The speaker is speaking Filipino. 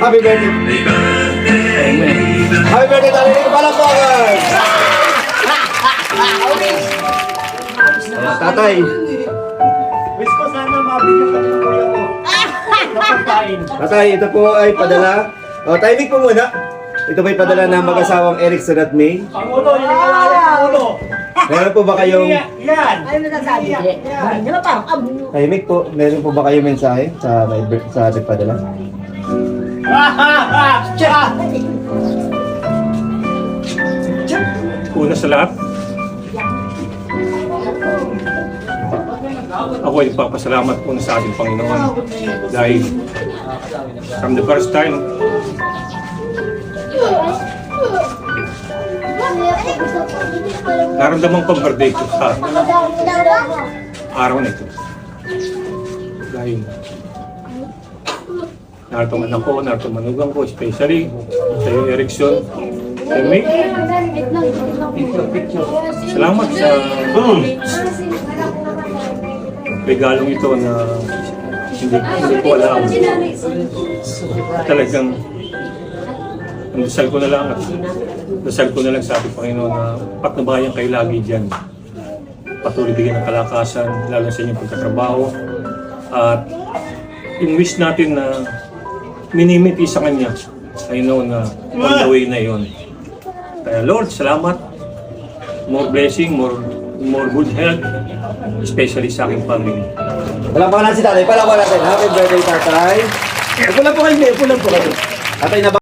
Happy birthday. Amen. Happy birthday, Tatay Nick. Palakpakan. Tatay. Wish ko sana mabigyan kami ng kuya ko. Napagkain. Tatay, ito po ay padala. O, timing po muna. Ito po ay padala ng mag-asawang Erickson at May. Ang ulo, yung nangyayari ang ulo. Meron po ba kayong... Yan. Ano nasasabi? Hindi ba parang abo? Timing po, meron po ba kayong mensahe sa nagpadala? Una sa lahat, ako ay nagpapasalamat po sa ating Panginoon dahil from the first time, naramdaman ko ang birthday ko sa araw na ito. Dahil narito man ako, narito manugang ko, especially sa iyo, Erickson, sa May. Salamat sa regalong ito na hindi ko alam. Talagang ang dasal ko na lang at dasal ko na lang sa ating Panginoon na patnubayan kayo lagi dyan. Patuloy bigyan ng kalakasan, lalo sa inyong pagkatrabaho. At yung wish natin na minimiti sa Kanya, I know na on the way na yon. Kaya Lord, salamat. More blessing, more good health, especially sa aking family. Palakpakan natin si Tatay. Palakpakan natin. Happy birthday, Tatay. Upo lang po kayo. Upo lang po kayo. Tatay na ba?